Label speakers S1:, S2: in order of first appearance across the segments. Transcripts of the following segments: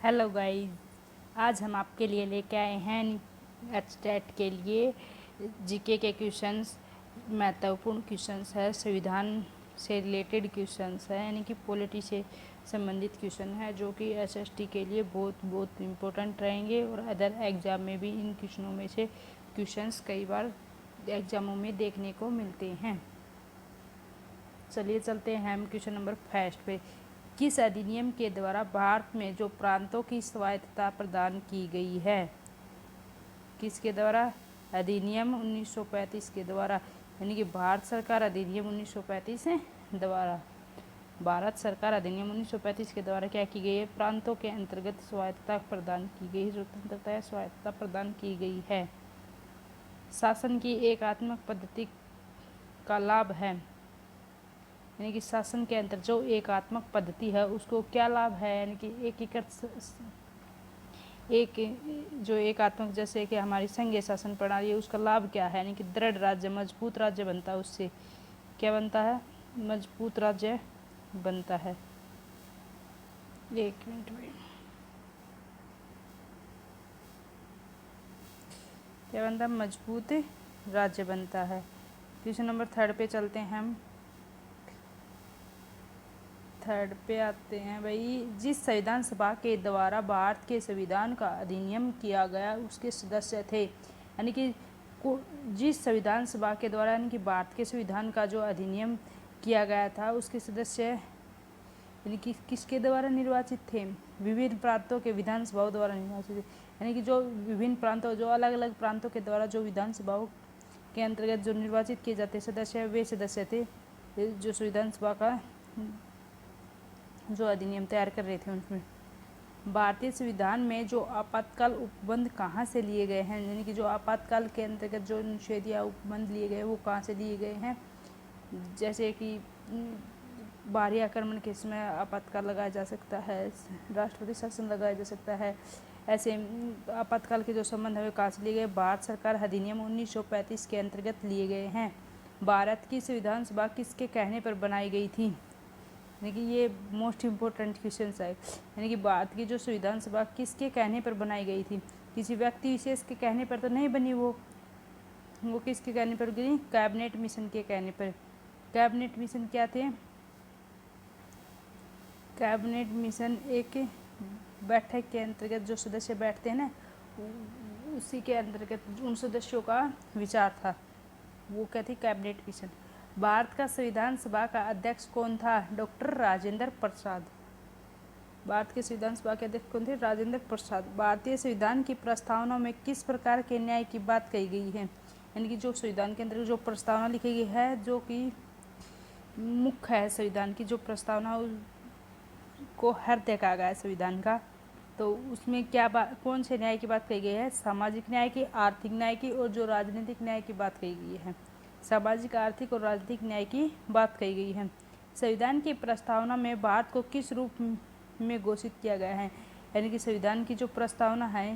S1: Hello guys, आज हम आपके लिए लेके आए हैं एचटेट के लिए जीके के क्वेश्चंस। महत्वपूर्ण क्वेश्चंस है, संविधान से रिलेटेड क्वेश्चंस है, यानी कि पॉलिटी से संबंधित क्वेश्चन है, जो कि एसएसटी के लिए बहुत इम्पोर्टेंट रहेंगे। और अदर एग्ज़ाम में भी इन क्वेश्चनों में से क्वेश्चंस कई बार एग्ज़ामों में देखने को मिलते हैं। चलिए चलते हैं हम क्वेश्चन नंबर फर्स्ट पे। किस अधिनियम के द्वारा भारत में जो प्रांतों की स्वायत्तता प्रदान की गई है? किसके द्वारा? अधिनियम 1935 के द्वारा, यानी कि भारत सरकार अधिनियम 1935 द्वारा, भारत सरकार अधिनियम 1935 के द्वारा क्या की गई है? प्रांतों के अंतर्गत स्वायत्तता प्रदान की गई, स्वतंत्रता या स्वायत्तता प्रदान की गई है। शासन की एकात्मक पद्धति का लाभ है, यानी कि शासन के अंतर्गत जो एकात्मक पद्धति है उसको क्या लाभ है? यानी कि एक जो एकात्मक, जैसे कि हमारी संघीय शासन प्रणाली है, उसका लाभ क्या है? यानी कि दृढ़ राज्य, मजबूत राज्य बनता है। उससे क्या बनता है? मजबूत राज्य बनता है। एक मिनट में क्या बनता है? मजबूत राज्य बनता है। क्वेश्चन नंबर थर्ड पे चलते हैं हम। थर्ड पे आते हैं भाई। जिस संविधान सभा के द्वारा भारत के संविधान का अधिनियम किया गया उसके सदस्य थे, यानी कि जिस संविधान सभा के द्वारा, यानी कि भारत के संविधान का जो अधिनियम किया गया था उसके सदस्य, यानी कि किसके द्वारा निर्वाचित थे? विभिन्न प्रांतों के विधानसभाओं द्वारा निर्वाचित थे। यानी कि जो विभिन्न प्रांतों, जो अलग अलग प्रांतों के द्वारा जो विधानसभाओं के अंतर्गत जो निर्वाचित किए जाते सदस्य, वे सदस्य थे जो संविधान सभा का जो अधिनियम तैयार कर रहे थे। उनमें भारतीय संविधान में जो आपातकाल उपबंध कहाँ से लिए गए हैं, यानी कि जो आपातकाल के अंतर्गत जो निषेध या उपबंध लिए गए वो कहाँ से लिए गए हैं? जैसे कि बाहरी आक्रमण के समय आपातकाल लगाया जा सकता है, राष्ट्रपति शासन लगाया जा सकता है। ऐसे आपातकाल के जो संबंध है वे कहाँ से लिए गए? भारत सरकार अधिनियम 1935 के अंतर्गत लिए गए हैं। भारत की संविधान सभा किसके कहने पर बनाई गई थी? यानी कि ये मोस्ट इम्पोर्टेंट क्वेश्चन है। यानी कि भारत की जो संविधान सभा किसके कहने पर बनाई गई थी? किसी व्यक्ति विशेष के कहने पर तो नहीं बनी। वो किसके कहने पर बनी? कैबिनेट मिशन के कहने पर। कैबिनेट मिशन क्या थे? कैबिनेट मिशन एक बैठक के अंतर्गत जो सदस्य बैठते हैं ना, उसी के अंतर्गत उन सदस्यों का विचार था। वो क्या थी? Cabinet mission. भारत का संविधान सभा का अध्यक्ष कौन था? डॉक्टर राजेंद्र प्रसाद। भारत के संविधान सभा के अध्यक्ष कौन थे? राजेंद्र प्रसाद। भारतीय संविधान की प्रस्तावना में किस प्रकार के न्याय की बात कही गई है? यानी कि जो संविधान के अंदर जो प्रस्तावना लिखी गई है, जो कि मुख्य है संविधान की, जो प्रस्तावना को हृदय कहा गया है संविधान का, तो उसमें क्या बात, कौन से न्याय की बात कही गई है? सामाजिक न्याय की, आर्थिक न्याय की और जो राजनीतिक न्याय की बात कही गई है। सामाजिक, आर्थिक और राजनीतिक न्याय की बात कही गई है। संविधान की प्रस्तावना में भारत को किस रूप में घोषित किया गया है? यानी कि संविधान की जो प्रस्तावना है,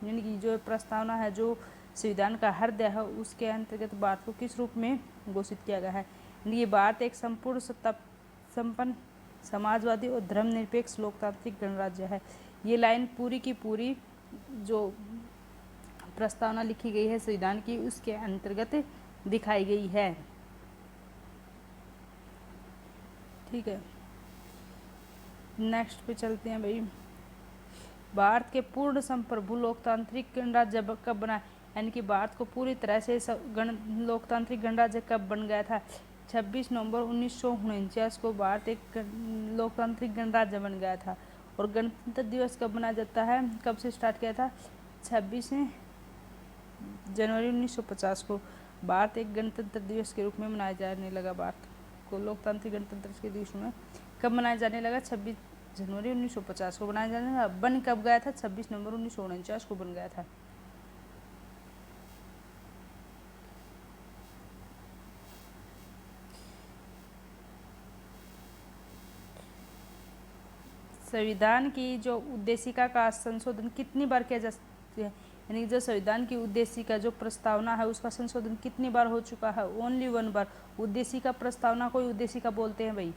S1: यानी कि जो प्रस्तावना है जो संविधान का हृदय है, उसके अंतर्गत भारत को किस रूप में घोषित किया गया है? यानी कि भारत एक संपूर्ण सत्ता संपन्न समाजवादी और धर्मनिरपेक्ष लोकतांत्रिक गणराज्य है। ये लाइन पूरी की पूरी जो प्रस्तावना लिखी गई है संविधान की, उसके अंतर्गत दिखाई गई है। ठीक है, नेक्स्ट पे चलते हैं भाई। भारत के पूर्ण संप्रभु लोकतांत्रिक गणराज्य कब बना? यानी कि भारत को पूरी तरह से लोकतांत्रिक गणराज्य कब बन गया था? 26 नवंबर 1949 को भारत एक लोकतांत्रिक गणराज्य बन गया था। और गणतंत्र दिवस कब मनाया जाता है? कब से स्टार्ट किया था? 26 जनवरी 1950 को भारत एक गणतंत्र दिवस के रूप में मनाया जाने लगा। भारत को लोकतांत्रिक गणतंत्र के दिवस में कब मनाया जाने लगा? 26 जनवरी 1950 को बनाया जाने लगा। बन कब गया था? 26 नवंबर 1949 को बन गया था। संविधान की जो उद्देशिका का संशोधन कितनी बार किया जा सकता है? यानी जो संविधान की उद्देशिका जो प्रस्तावना है उसका संशोधन कितनी बार हो चुका है? ओनली 1 बार। उद्देशिका प्रस्तावना को ही उद्देशिका बोलते हैं भाई।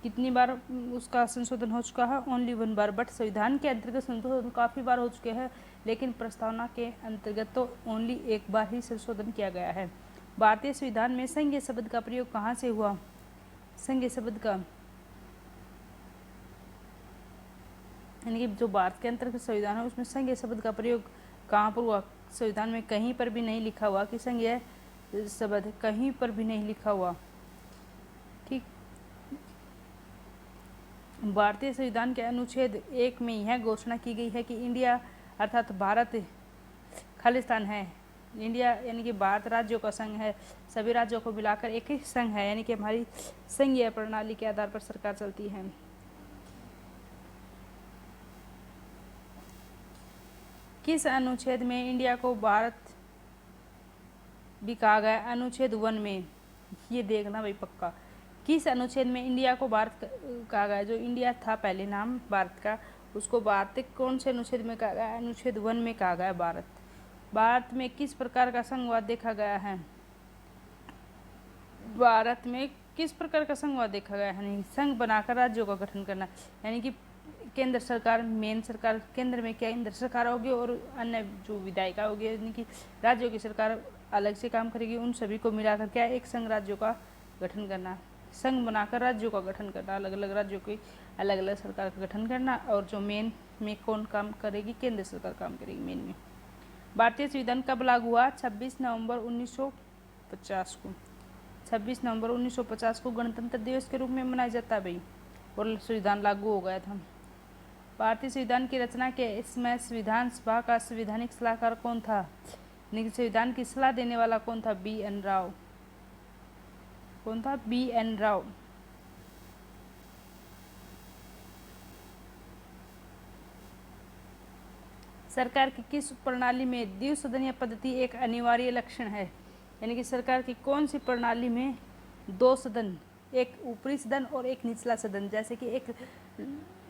S1: कितनी बार उसका संशोधन हो चुका है? Only 1 bar. बट संविधान के अंतर्गत संशोधन काफ़ी बार हो चुके हैं, लेकिन प्रस्तावना के अंतर्गत तो ओनली 1 बार ही संशोधन किया गया है। भारतीय संविधान में संघीय शब्द का प्रयोग कहाँ से हुआ? संघीय शब्द का यानी कि जो भारत के अंतर्गत संविधान है उसमें संघीय शब्द का प्रयोग कहाँ पर हुआ? संविधान में कहीं पर भी नहीं लिखा हुआ कि संघीय शब्द, कहीं पर भी नहीं लिखा हुआ। ठीक। भारतीय संविधान के अनुच्छेद 1 में यह घोषणा की गई है कि इंडिया अर्थात भारत खालिस्तान है। इंडिया यानी कि भारत राज्यों का संघ है, सभी राज्यों को मिलाकर एक ही संघ है, यानी कि हमारी संघीय प्रणाली के आधार पर सरकार चलती है। किस अनुच्छेद में इंडिया को भारत भी कहा गया? अनुच्छेद 1 में। ये देखना भाई पक्का, किस अनुच्छेद में इंडिया को भारत कहा गया? जो इंडिया था पहले नाम भारत का, उसको भारत कौन से अनुच्छेद में कहा गया? अनुच्छेद 1 में कहा गया भारत। भारत में किस प्रकार का संघवाद देखा गया है? भारत में किस प्रकार का संघवाद देखा गया है? संघ बनाकर राज्यों का गठन करना, यानी कि केंद्र सरकार, मेन सरकार केंद्र में केंद्र सरकार होगी और अन्य जो विधायिका होगी, यानी कि राज्यों की सरकार अलग से काम करेगी, उन सभी को मिलाकर क्या एक संघ राज्यों का गठन करना, संघ बनाकर राज्यों का गठन करना, अलग अलग राज्यों की अलग अलग सरकार का गठन करना। और जो मेन में कौन काम करेगी? केंद्र सरकार काम करेगी मेन में। भारतीय संविधान कब लागू हुआ? 26 नवंबर 1950 को। 26 नवंबर 1950 को गणतंत्र दिवस के रूप में मनाया जाता है भाई, और संविधान लागू हो गया था। भारतीय संविधान की रचना के इसमें संविधान सभा का संवैधानिक सलाहकार कौन था? संविधान की सलाह देने वाला कौन था? B.N. राव। कौन था? B.N. राव। सरकार की किस प्रणाली में द्विसदनीय पद्धति एक अनिवार्य लक्षण है? यानी कि सरकार की कौन सी प्रणाली में 2 सदन, एक ऊपरी सदन और एक निचला सदन, जैसे कि एक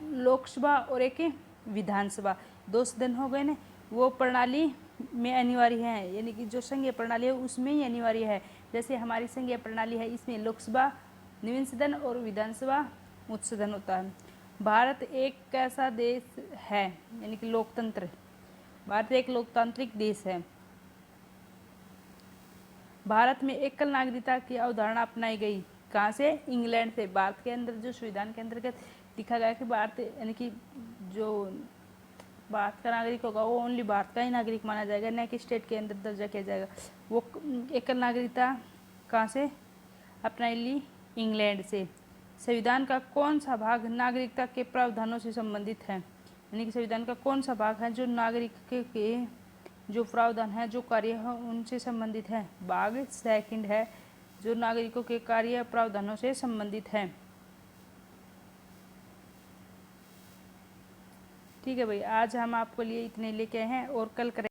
S1: लोकसभा और एक विधानसभा, 2 सदन हो गए ना, वो प्रणाली में अनिवार्य है। यानी कि जो संघीय प्रणाली है उसमें ही अनिवार्य है। जैसे हमारी संघीय प्रणाली है, इसमें लोकसभा निम्न सदन और विधानसभा उच्च सदन होता है। भारत एक कैसा देश है? यानी कि लोकतंत्र। भारत एक लोकतांत्रिक देश है। भारत में एकल नागरिकता की अवधारणा अपनाई गई कहाँ से? इंग्लैंड से। भारत के अंदर जो संविधान के अंतर्गत लिखा गया कि भारत यानी कि जो भारत का नागरिक होगा वो ओनली भारत का ही नागरिक माना जाएगा, न कि स्टेट के अंदर दर्जा किया जाएगा। वो एकल नागरिकता कहाँ से अपनाई ली? इंग्लैंड से। संविधान का कौन सा भाग नागरिकता के प्रावधानों से संबंधित है? यानी कि संविधान का कौन सा भाग है जो नागरिक के जो प्रावधान है, जो कार्य है उनसे संबंधित है? भाग 2 है, जो नागरिकों के कार्य प्रावधानों से संबंधित है। ठीक है भाई, आज हम आपके लिए इतने लेके आए हैं और कल करें।